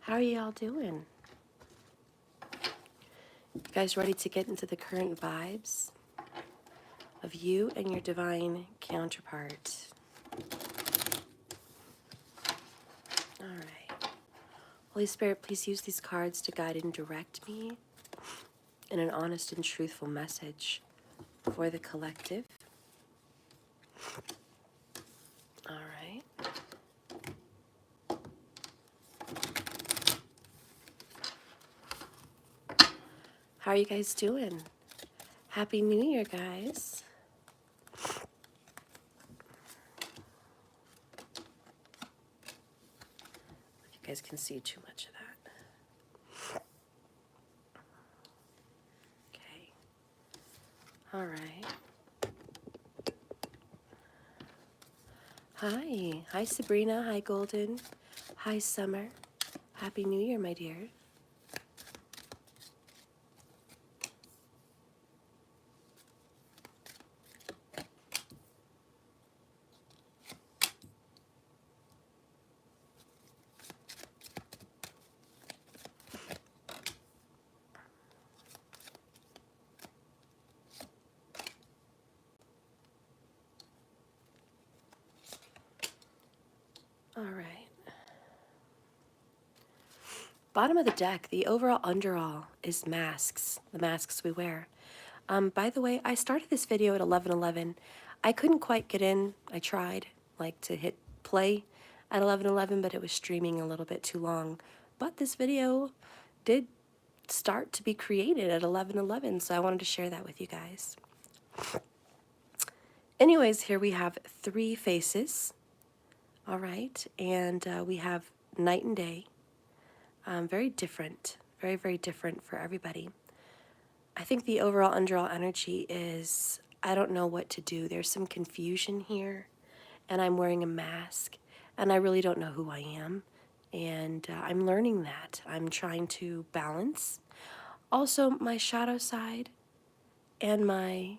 How are y'all doing? You guys ready to get into the current vibes of you and your divine counterpart? All right. Holy Spirit, please use these cards to guide and direct me in an honest and truthful message for the collective. All right. How are you guys doing? Happy New Year, guys. You guys can see too much of that. Okay. All right. Hi. Hi, Sabrina. Hi, Golden. Hi, Summer. Happy New Year, my dear. All right. Bottom of the deck, the overall underall is masks, the masks we wear. By the way, I started this video at 11:11. I couldn't quite get in. I tried to hit play at 11:11, but it was streaming a little bit too long. But this video did start to be created at 11:11, so I wanted to share that with you guys. Anyways, here we have 3 faces. All right, and we have night and day. Very different, very, very different for everybody. I think the overall underall energy is, I don't know what to do. There's some confusion here, and I'm wearing a mask, and I really don't know who I am, and I'm learning that. I'm trying to balance also my shadow side and my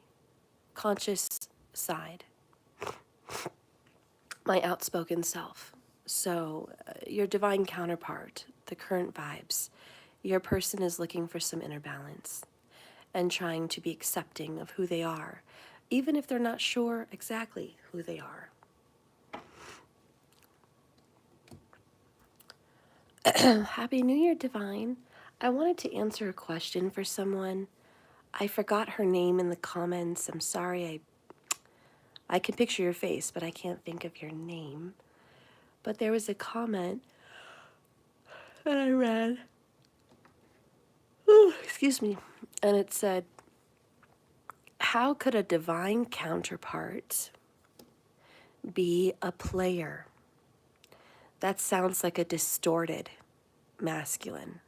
conscious side, my outspoken self. So your divine counterpart, the current vibes, your person is looking for some inner balance and trying to be accepting of who they are, even if they're not sure exactly who they are. Happy New Year, Divine. I wanted to answer a question for someone. I forgot her name in the comments. I'm sorry. I can picture your face, but I can't think of your name. But there was a comment that I read. Ooh, excuse me. And it said, how could a divine counterpart be a player? That sounds like a distorted masculine.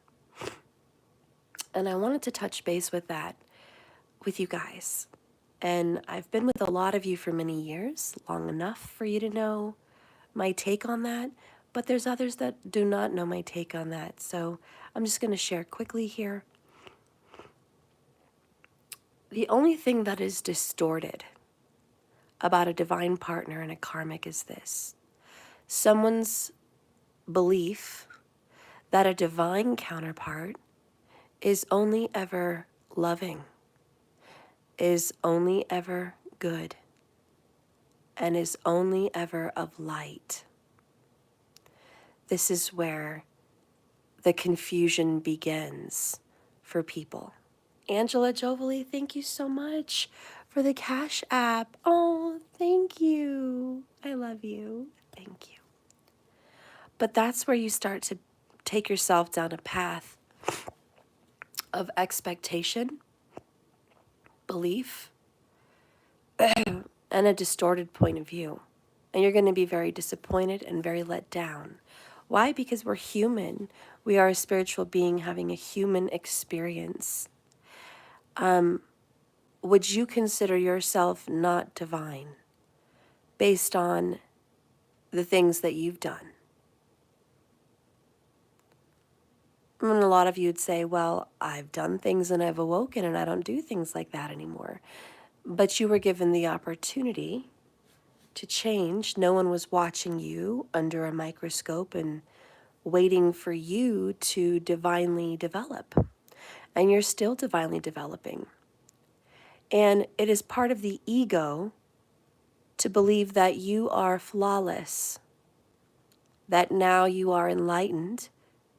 And I wanted to touch base with that with you guys. And I've been with a lot of you for many years, long enough for you to know my take on that. But there's others that do not know my take on that. So I'm just going to share quickly here. The only thing that is distorted about a divine partner and a karmic is this: someone's belief that a divine counterpart is only ever loving, is only ever good, and is only ever of light. This is where the confusion begins for people. Angela Jovely, thank you so much for the Cash App. Oh, thank you. I love you. Thank you. But that's where you start to take yourself down a path of expectation, belief, and a distorted point of view. And you're going to be very disappointed and very let down. Why? Because we're human. We are a spiritual being having a human experience. Would you consider yourself not divine based on the things that you've done? And a lot of you would say, well, I've done things and I've awoken and I don't do things like that anymore. But you were given the opportunity to change. No one was watching you under a microscope and waiting for you to divinely develop. And you're still divinely developing. And it is part of the ego to believe that you are flawless, that now you are enlightened,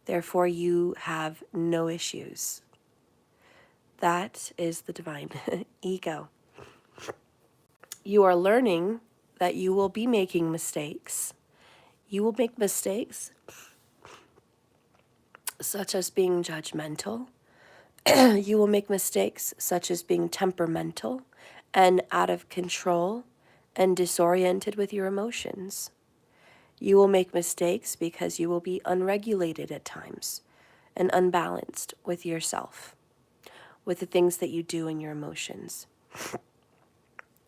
therefore you have no issues. That is the divine ego. You are learning that you will be making mistakes. You will make mistakes such as being judgmental. You will make mistakes such as being temperamental and out of control and disoriented with your emotions. You will make mistakes because you will be unregulated at times and unbalanced with yourself, with the things that you do in your emotions.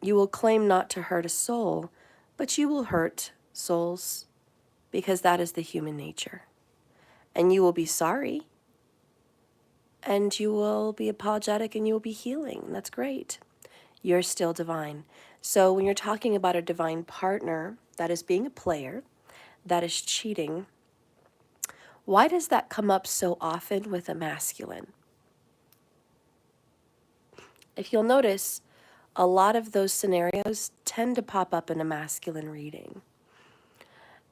You will claim not to hurt a soul, but you will hurt souls because that is the human nature. And you will be sorry, and you will be apologetic, and you will be healing. That's great. You're still divine. So when you're talking about a divine partner that is being a player, that is cheating, why does that come up so often with a masculine? If you'll notice, a lot of those scenarios tend to pop up in a masculine reading.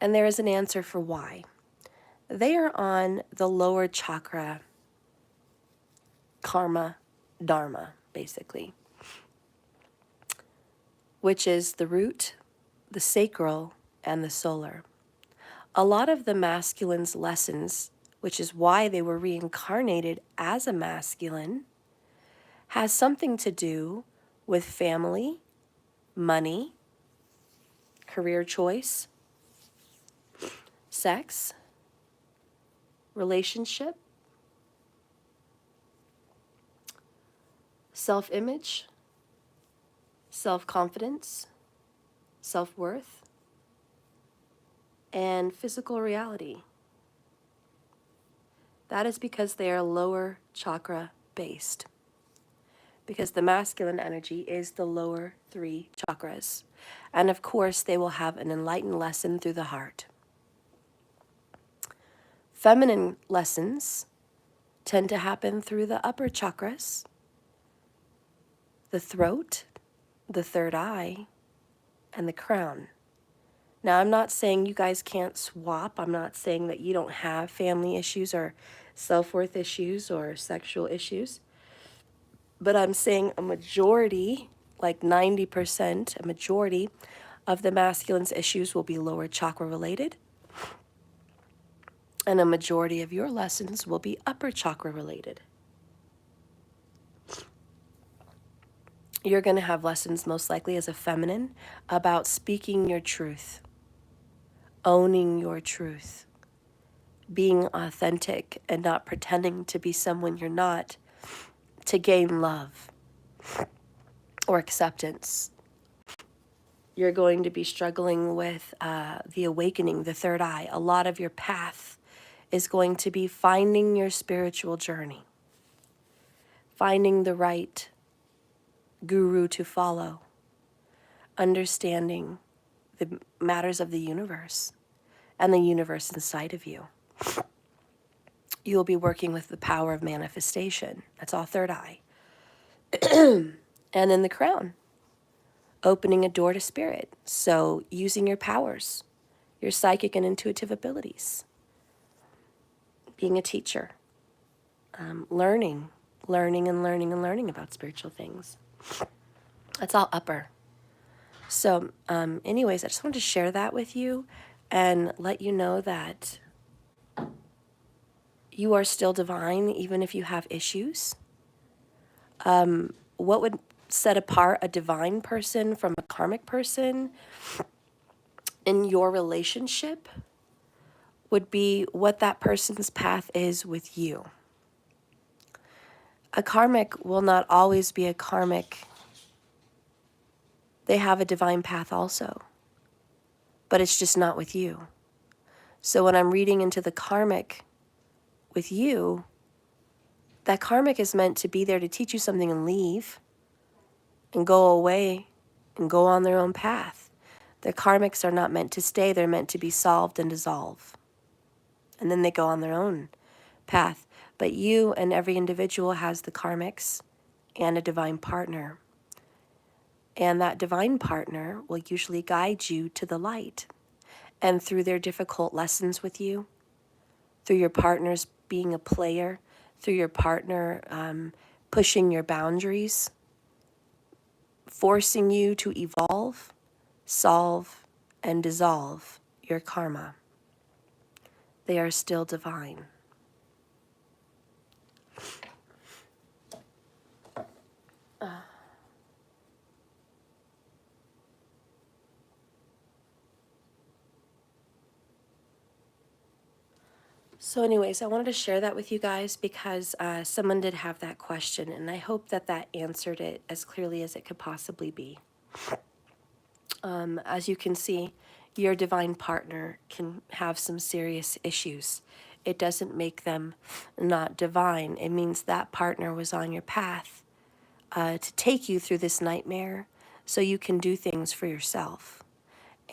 And there is an answer for why. They are on the lower chakra, karma, dharma, basically, which is the root, the sacral, and the solar. A lot of the masculine's lessons, which is why they were reincarnated as a masculine, has something to do with family, money, career choice, sex, relationship, self-image, self-confidence, self-worth, and physical reality. That is because they are lower chakra based. Because the masculine energy is the lower 3 chakras. And of course, they will have an enlightened lesson through the heart. Feminine lessons tend to happen through the upper chakras, the throat, the third eye, and the crown. Now, I'm not saying you guys can't swap. I'm not saying that you don't have family issues or self-worth issues or sexual issues. But I'm saying a majority, like 90%, a majority of the masculine's issues will be lower chakra related. And a majority of your lessons will be upper chakra related. You're going to have lessons most likely as a feminine about speaking your truth, owning your truth, being authentic and not pretending to be someone you're not to gain love or acceptance. You're going to be struggling with the awakening, the third eye. A lot of your path is going to be finding your spiritual journey, finding the right guru to follow, understanding the matters of the universe and the universe inside of you. You'll be working with the power of manifestation. That's all third eye. And then the crown, opening a door to spirit. So using your powers, your psychic and intuitive abilities, being a teacher, learning about spiritual things. That's all upper. So anyways, I just wanted to share that with you and let you know that you are still divine, even if you have issues. What would set apart a divine person from a karmic person in your relationship would be what that person's path is with you. A karmic will not always be a karmic. They have a divine path also, but it's just not with you. So when I'm reading into the karmic with you, that karmic is meant to be there to teach you something and leave and go away and go on their own path. The karmics are not meant to stay. They're meant to be solved and dissolve and then they go on their own path. But you and every individual has the karmics and a divine partner. And that divine partner will usually guide you to the light. And through their difficult lessons with you, through your partner's being a player, through your partner pushing your boundaries, forcing you to evolve, solve, and dissolve your karma, they are still divine. So anyways, I wanted to share that with you guys because someone did have that question, and I hope that that answered it as clearly as it could possibly be. As you can see, your divine partner can have some serious issues. It doesn't make them not divine. It means that partner was on your path to take you through this nightmare so you can do things for yourself.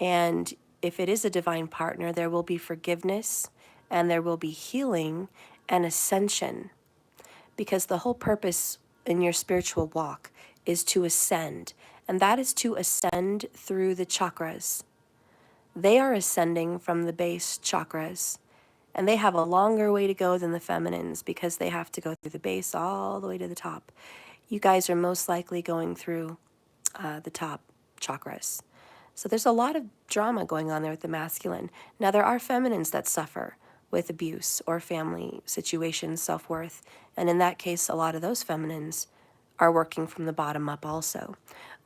And if it is a divine partner, there will be forgiveness and there will be healing and ascension, because the whole purpose in your spiritual walk is to ascend, and that is to ascend through the chakras. They are ascending from the base chakras, and they have a longer way to go than the feminines because they have to go through the base all the way to the top. You guys are most likely going through the top chakras. So there's a lot of drama going on there with the masculine. Now, there are feminines that suffer with abuse or family situations, self-worth. And in that case, a lot of those feminines are working from the bottom up also.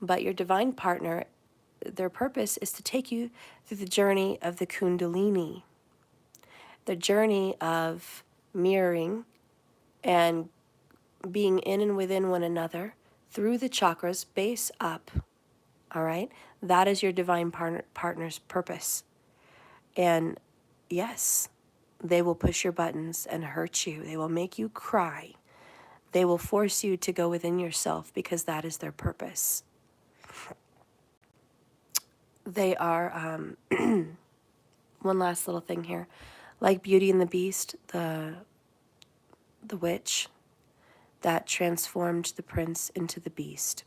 But your divine partner, their purpose is to take you through the journey of the Kundalini, the journey of mirroring and being in and within one another through the chakras, base up. All right? That is your divine partner's purpose. And yes, they will push your buttons and hurt you. They will make you cry. They will force you to go within yourself because that is their purpose. They are, one last little thing here, like Beauty and the Beast, the witch that transformed the prince into the beast.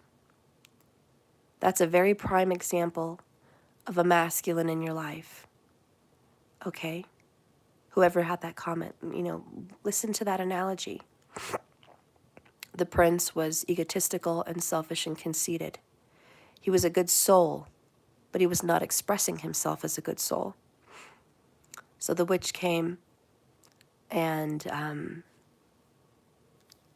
That's a very prime example of a masculine in your life. Okay? Whoever had that comment, listen to that analogy. The prince was egotistical and selfish and conceited. He was a good soul, but he was not expressing himself as a good soul. So the witch came and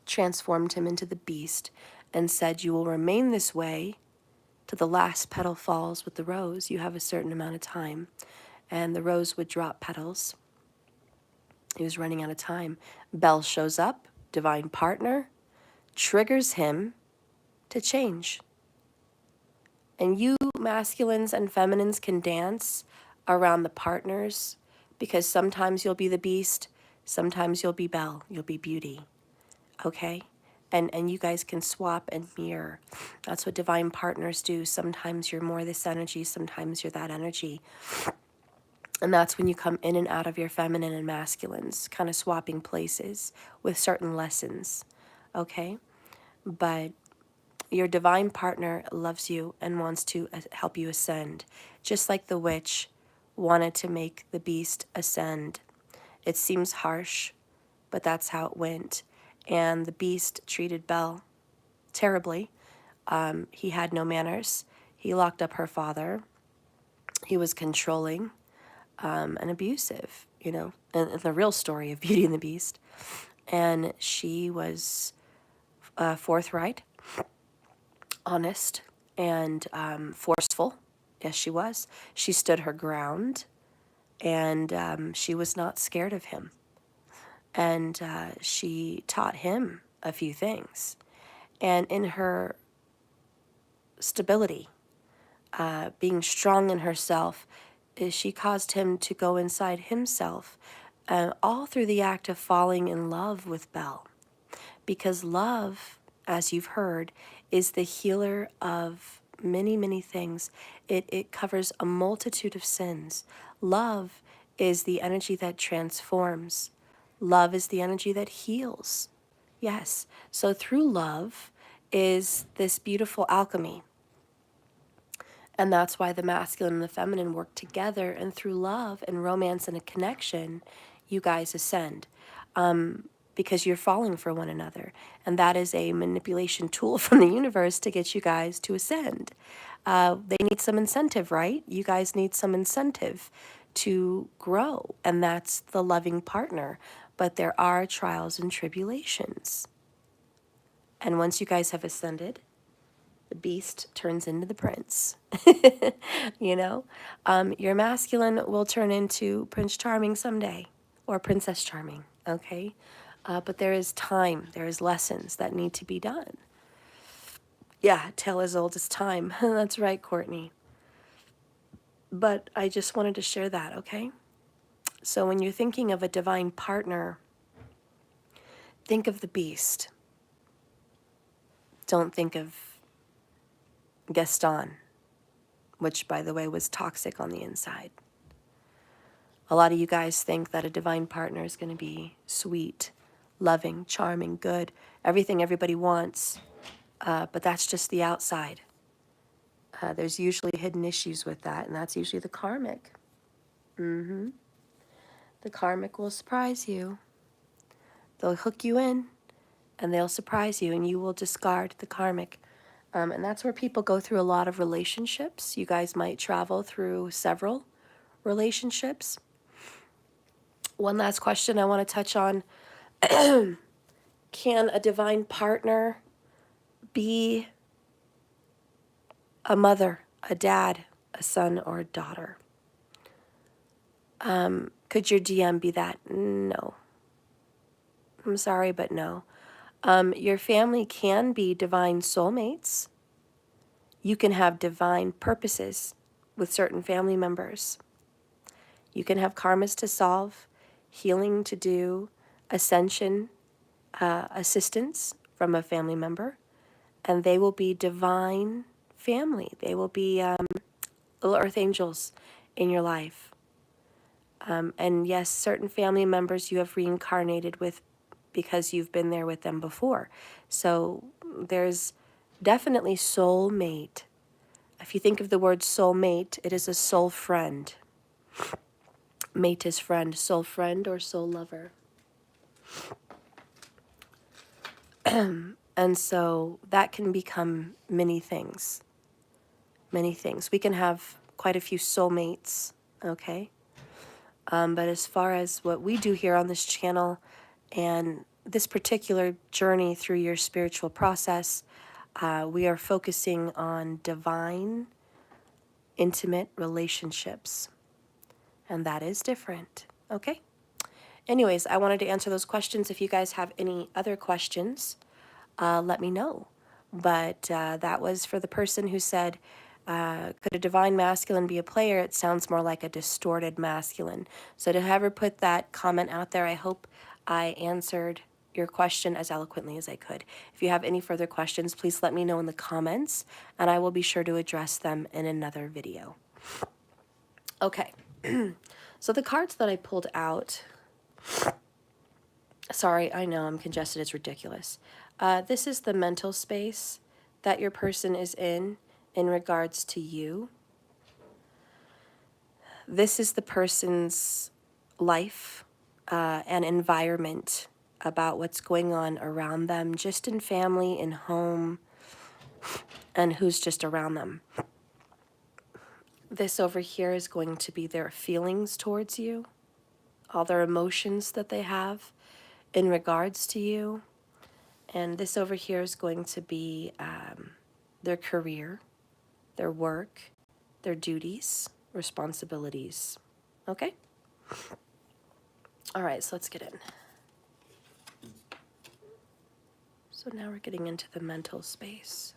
transformed him into the beast and said, "You will remain this way till the last petal falls with the rose. You have a certain amount of time." And the rose would drop petals. He was running out of time. Bel shows up, divine partner, triggers him to change. And you masculines and feminines can dance around the partners, because sometimes you'll be the beast, sometimes you'll be Bel, you'll be Beauty. Okay? And you guys can swap and mirror. That's what divine partners do. Sometimes you're more this energy, sometimes you're that energy. And that's when you come in and out of your feminine and masculines, kind of swapping places with certain lessons. Okay? But your divine partner loves you and wants to help you ascend, just like the witch wanted to make the beast ascend. It seems harsh, but that's how it went. And the beast treated Bel terribly. He had no manners. He locked up her father. He was controlling and abusive, in the real story of Beauty and the Beast. And she was forthright, honest, and forceful. Yes, she was. She stood her ground, and she was not scared of him. And she taught him a few things. And in her stability, being strong in herself, she caused him to go inside himself, all through the act of falling in love with Bel. Because love, as you've heard, is the healer of many, many things. It covers a multitude of sins. Love is the energy that transforms. Love is the energy that heals. Yes. So through love is this beautiful alchemy. And that's why the masculine and the feminine work together. And through love and romance and a connection, you guys ascend. Because you're falling for one another. And that is a manipulation tool from the universe to get you guys to ascend. They need some incentive, right? You guys need some incentive to grow. And that's the loving partner. But there are trials and tribulations. And once you guys have ascended, the beast turns into the prince. You know, your masculine will turn into Prince Charming someday, or Princess Charming, okay? But there is time, there is lessons that need to be done. Yeah, tale as old as time. That's right, Courtney. But I just wanted to share that, okay? So when you're thinking of a divine partner, think of the beast. Don't think of Gaston, which, by the way, was toxic on the inside. A lot of you guys think that a divine partner is going to be sweet, loving, charming, good, everything everybody wants, but that's just the outside. There's usually hidden issues with that, and that's usually the karmic. The karmic will surprise you. They'll hook you in, and they'll surprise you, and you will discard the karmic. And that's where people go through a lot of relationships. You guys might travel through several relationships. One last question I want to touch on. Can a divine partner be a mother, a dad, a son, or a daughter? Could your DM be that? No. I'm sorry, but no. Your family can be divine soulmates. You can have divine purposes with certain family members. You can have karmas to solve, healing to do, ascension, assistance from a family member, and they will be divine family. They will be little earth angels in your life. And yes, certain family members you have reincarnated with because you've been there with them before. So there's definitely soulmate. If you think of the word soulmate, it is a soul friend. Mate is friend, soul friend or soul lover. And so that can become many things. Many things. We can have quite a few soulmates, okay? But as far as what we do here on this channel and this particular journey through your spiritual process, we are focusing on divine, intimate relationships. And that is different, okay? Anyways, I wanted to answer those questions. If you guys have any other questions, let me know. But that was for the person who said, could a divine masculine be a player? It sounds more like a distorted masculine. So to whoever put that comment out there, I hope I answered your question as eloquently as I could. If you have any further questions, please let me know in the comments, and I will be sure to address them in another video. Okay, so the cards that I pulled out, sorry, I know I'm congested, it's ridiculous. This is the mental space that your person is in regards to you. This is the person's life and environment about what's going on around them, just in family, in home, and who's just around them. This over here is going to be their feelings towards you, all their emotions that they have in regards to you. And this over here is going to be their career, their work, their duties, responsibilities. Okay? All right, so let's get in. So now we're getting into the mental space.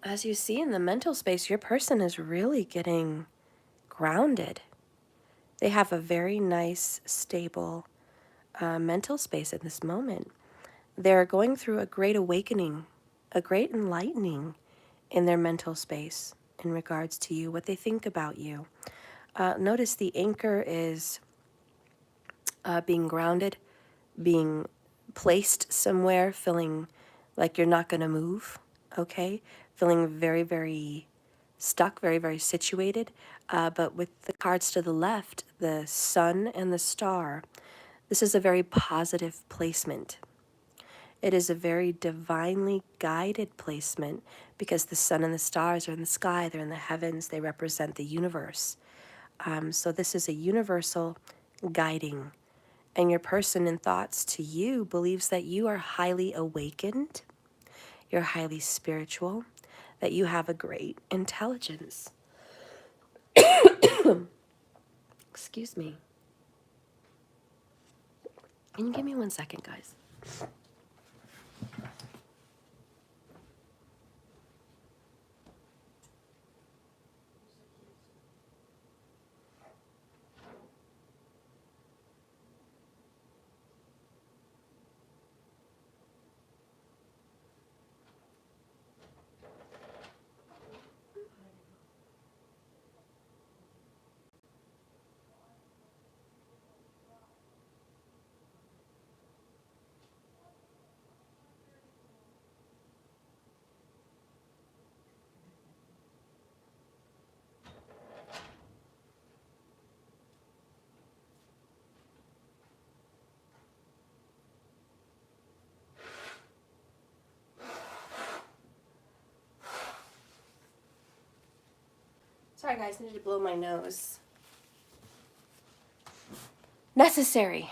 As you see in the mental space, your person is really getting grounded. They have a very nice, stable mental space at this moment. They're going through a great awakening, a great enlightening in their mental space in regards to you, what they think about you. Notice the anchor is being grounded, being placed somewhere, feeling like you're not going to move, okay? Feeling very, very stuck, very, very situated. But with the cards to the left, the sun and the star, this is a very positive placement. It is a very divinely guided placement because the sun and the stars are in the sky, they're in the heavens, they represent the universe. So this is a universal guiding. And your person in thoughts to you believes that you are highly awakened, you're highly spiritual, that you have a great intelligence. Excuse me. Can you give me 1 second, guys? Sorry, guys, I need to blow my nose. Necessary.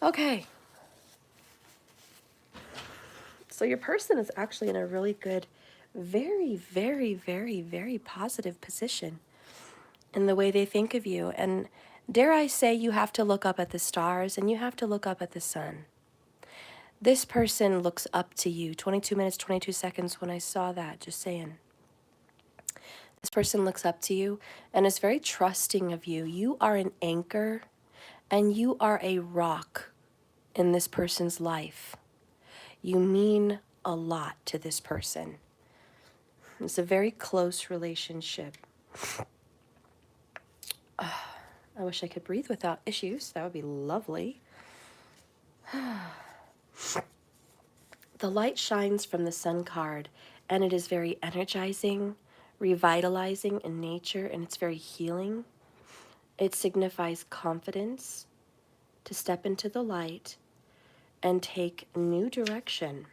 Okay. So your person is actually in a really good, very, very, very, very positive position in the way they think of you. And dare I say, you have to look up at the stars and you have to look up at the sun. This person looks up to you. 22 minutes, 22 seconds when I saw that, just saying. This person looks up to you and is very trusting of you. You are an anchor and you are a rock in this person's life. You mean a lot to this person. It's a very close relationship. I wish I could breathe without issues. That would be lovely. The light shines from the sun card, and it is very energizing, revitalizing in nature, and it's very healing. It signifies confidence to step into the light and take new direction.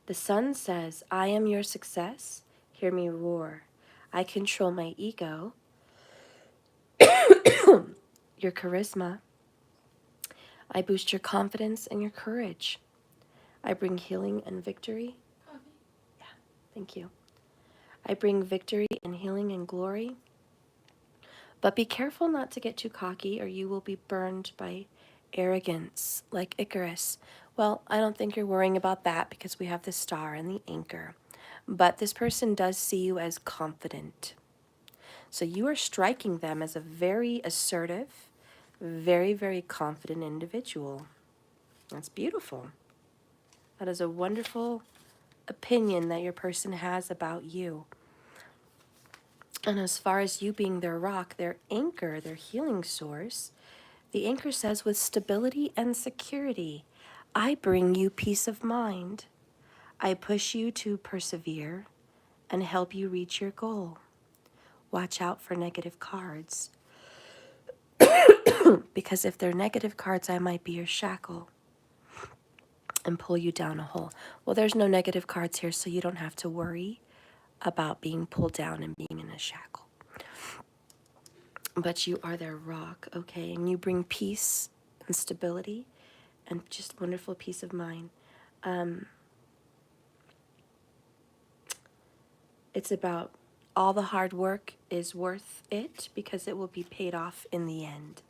The sun says, I am your success. Hear me roar. I control my ego, your charisma. I boost your confidence and your courage. I bring healing and victory. Yeah, thank you. I bring victory and healing and glory. But be careful not to get too cocky or you will be burned by arrogance like Icarus. Well, I don't think you're worrying about that because we have the star and the anchor. But this person does see you as confident. So you are striking them as a very assertive, very, very confident individual. That's beautiful. That is a wonderful opinion that your person has about you. And as far as you being their rock, their anchor, their healing source, the anchor says, with stability and security, I bring you peace of mind. I push you to persevere and help you reach your goal. Watch out for negative cards. Because if they're negative cards, I might be your shackle and pull you down a hole. Well, there's no negative cards here, so you don't have to worry about being pulled down and being in a shackle. But you are their rock, okay? And you bring peace and stability and just wonderful peace of mind. It's about all the hard work is worth it because it will be paid off in the end.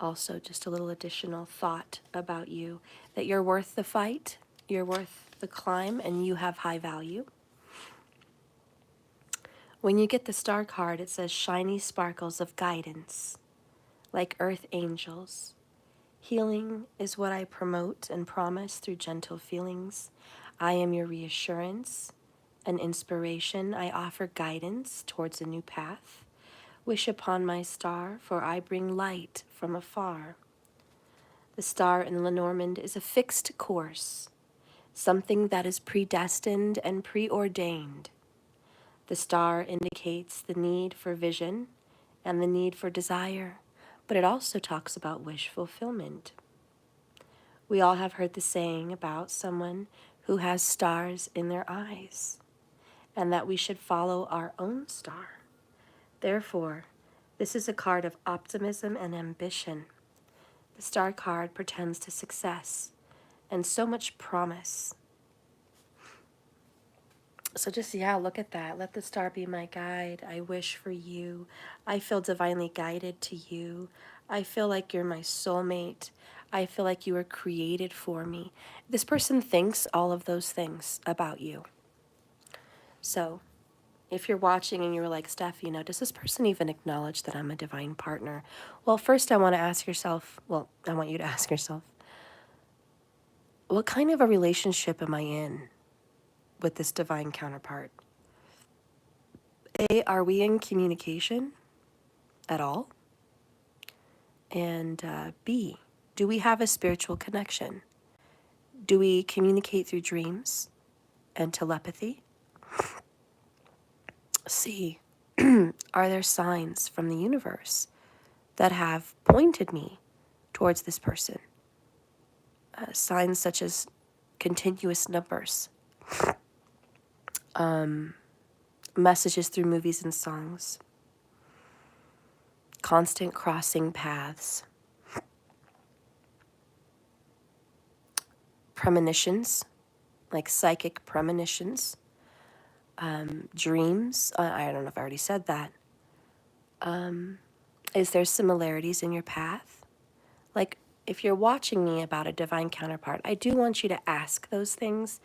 Also, just a little additional thought about you, that you're worth the fight, you're worth the climb, and you have high value. When you get the star card, it says shiny sparkles of guidance. like earth angels. Healing is what I promote and promise through gentle feelings. I am your reassurance and inspiration. I offer guidance towards a new path. Wish upon my star, for I bring light from afar. The star in Lenormand is a fixed course, something that is predestined and preordained. The star indicates the need for vision and the need for desire, but it also talks about wish fulfillment. We all have heard the saying about someone who has stars in their eyes, and that we should follow our own star. Therefore, this is a card of optimism and ambition. The star card portends to success and so much promise. So just, yeah, look at that. Let the star be my guide. I wish for you. I feel divinely guided to you. I feel like you're my soulmate. I feel like you were created for me. This person thinks all of those things about you. So if you're watching and you're like, Steph, does this person even acknowledge that I'm a divine partner? Well, first I want you to ask yourself, what kind of a relationship am I in with this divine counterpart? A, are we in communication at all? And B, do we have a spiritual connection? Do we communicate through dreams and telepathy? C, are there signs from the universe that have pointed me towards this person? Signs such as continuous numbers, messages through movies and songs, constant crossing paths, premonitions, like psychic premonitions, dreams. I don't know if I already said that. Is there similarities in your path? Like, if you're watching me about a divine counterpart, I do want you to ask those things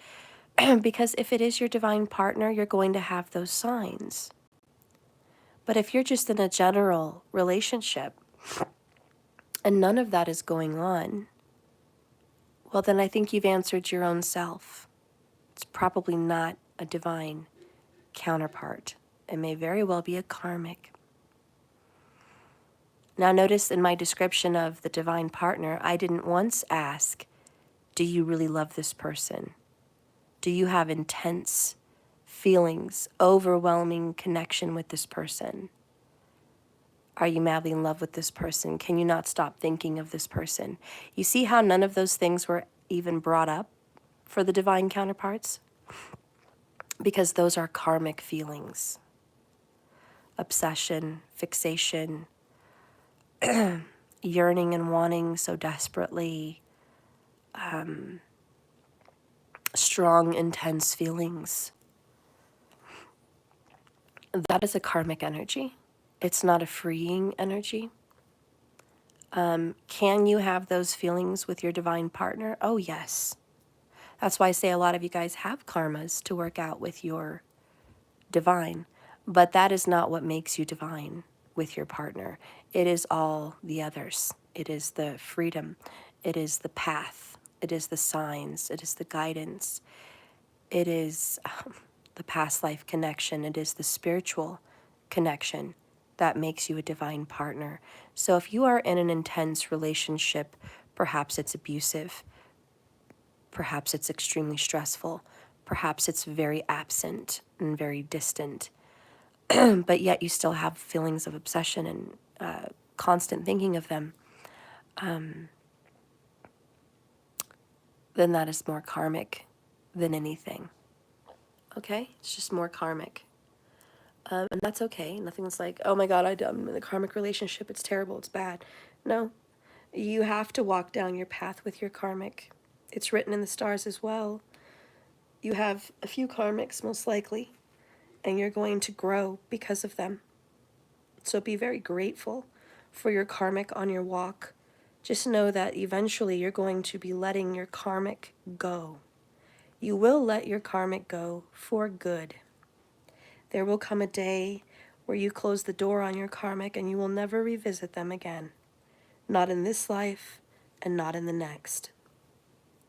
because if it is your divine partner, you're going to have those signs. But if you're just in a general relationship and none of that is going on, well, then I think you've answered your own self. It's probably not a divine counterpart. It may very well be a karmic. Now, notice in my description of the divine partner, I didn't once ask, do you really love this person? Do you have intense feelings, overwhelming connection with this person? Are you madly in love with this person? Can you not stop thinking of this person? You see how none of those things were even brought up for the divine counterparts? Because those are karmic feelings. Obsession, fixation, yearning and wanting so desperately, strong, intense feelings. That is a karmic energy. It's not a freeing energy. Can you have those feelings with your divine partner? Oh, yes. That's why I say a lot of you guys have karmas to work out with your divine. But that is not what makes you divine with your partner. It is all the others. It is the freedom. It is the path. It is the signs. It is the guidance. It is the past life connection. It is the spiritual connection that makes you a divine partner. So if you are in an intense relationship, perhaps it's abusive, perhaps it's extremely stressful, perhaps it's very absent and very distant, but yet you still have feelings of obsession and constant thinking of them, then that is more karmic than anything. Okay? It's just more karmic. And that's okay. Nothing's like, oh my God, I'm in a karmic relationship. It's terrible. It's bad. No. You have to walk down your path with your karmic. It's written in the stars as well. You have a few karmics, most likely, and you're going to grow because of them. So be very grateful for your karmic on your walk. Just know that eventually you're going to be letting your karmic go. You will let your karmic go for good. There will come a day where you close the door on your karmic and you will never revisit them again. not in this life, and not in the next.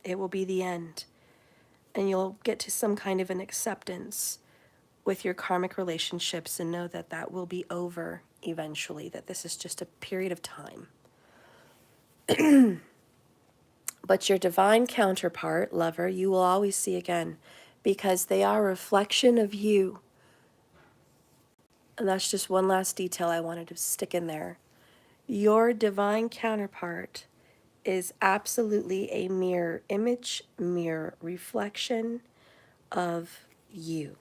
It will be the end, and you'll get to some kind of an acceptance with your karmic relationships and know that that will be over eventually, that this is just a period of time. But your divine counterpart, lover, you will always see again, because they are a reflection of you. And that's just one last detail I wanted to stick in there. Your divine counterpart is absolutely a mirror image, mirror reflection of you.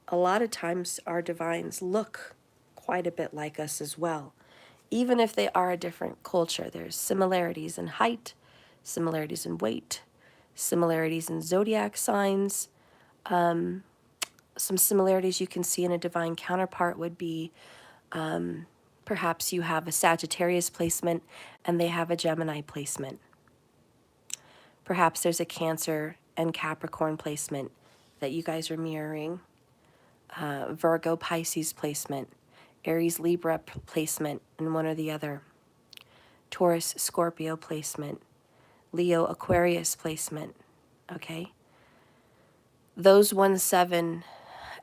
A lot of times our divines look quite a bit like us as well. Even if they are a different culture, there's similarities in height, similarities in weight, similarities in zodiac signs. Some similarities you can see in a divine counterpart would be perhaps you have a Sagittarius placement and they have a Gemini placement. Perhaps there's a Cancer and Capricorn placement that you guys are mirroring. Virgo Pisces placement, Aries Libra placement, and one or the other. Taurus Scorpio placement, Leo Aquarius placement, okay? Those 1-7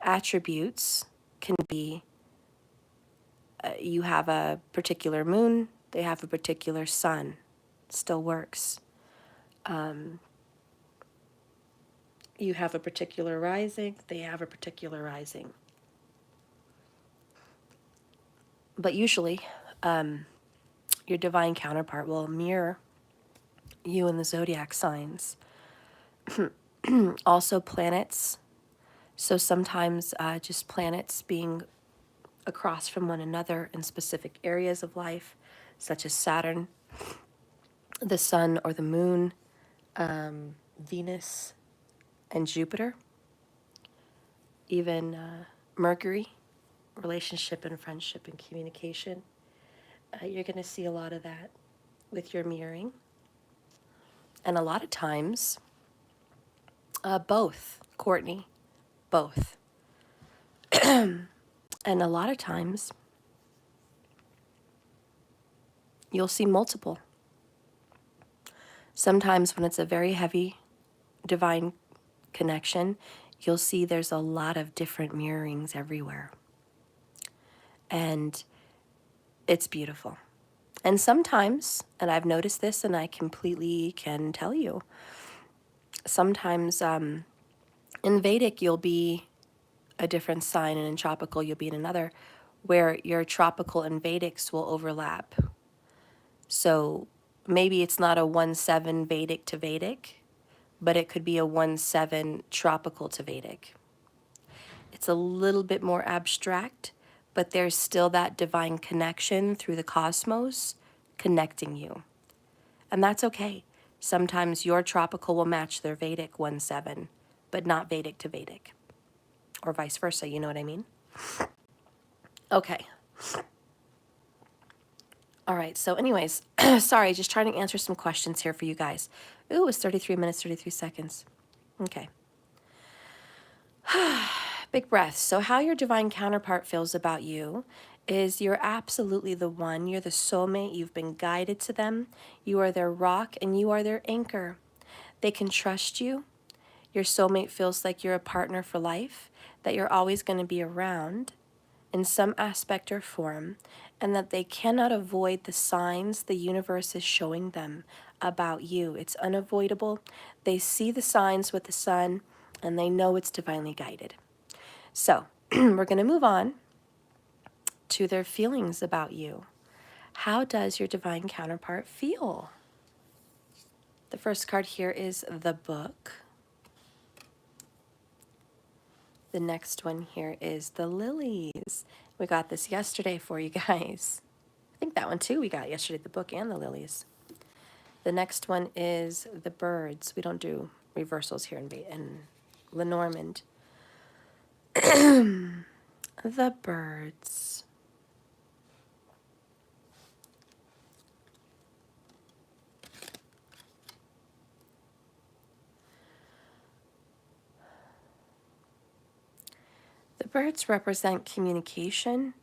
attributes can be, you have a particular moon, they have a particular sun, still works. You have a particular rising, they have a particular rising. But usually, your divine counterpart will mirror you in the zodiac signs. Also planets. So sometimes just planets being across from one another in specific areas of life, such as Saturn, the sun or the moon, Venus, and Jupiter. Even Mercury, relationship and friendship and communication. You're going to see a lot of that with your mirroring. And a lot of times, both, Courtney, both. And a lot of times, you'll see multiple. Sometimes when it's a very heavy divine connection, you'll see there's a lot of different mirrorings everywhere. And it's beautiful. And sometimes, and I've noticed this and I completely can tell you, sometimes in Vedic you'll be a different sign and in tropical you'll be in another, where your tropical and Vedics will overlap. So maybe it's not a 1-7 Vedic to Vedic, but it could be a 1-7 tropical to Vedic. It's a little bit more abstract, but there's still that divine connection through the cosmos connecting you. And that's okay. Sometimes your tropical will match their Vedic 1-7, but not Vedic to Vedic. Or vice versa, you know what I mean? Okay. All right, so anyways, sorry, just trying to answer some questions here for you guys. Ooh, it was 33 minutes, 33 seconds. Okay. Big breath. So how your divine counterpart feels about you is you're absolutely the one. You're the soulmate. You've been guided to them. You are their rock and you are their anchor. They can trust you. Your soulmate feels like you're a partner for life, that you're always going to be around in some aspect or form, and that they cannot avoid the signs the universe is showing them about you. It's unavoidable. They see the signs with the sun, and they know it's divinely guided. So we're going to move on to their feelings about you. How does your divine counterpart feel? The first card here is the Book. The next one here is the Lilies. We got this yesterday for you guys. I think that one too we got yesterday, the Book and the Lilies. The next one is the Birds. We don't do reversals here in Lenormand. The Birds. The birds represent communication,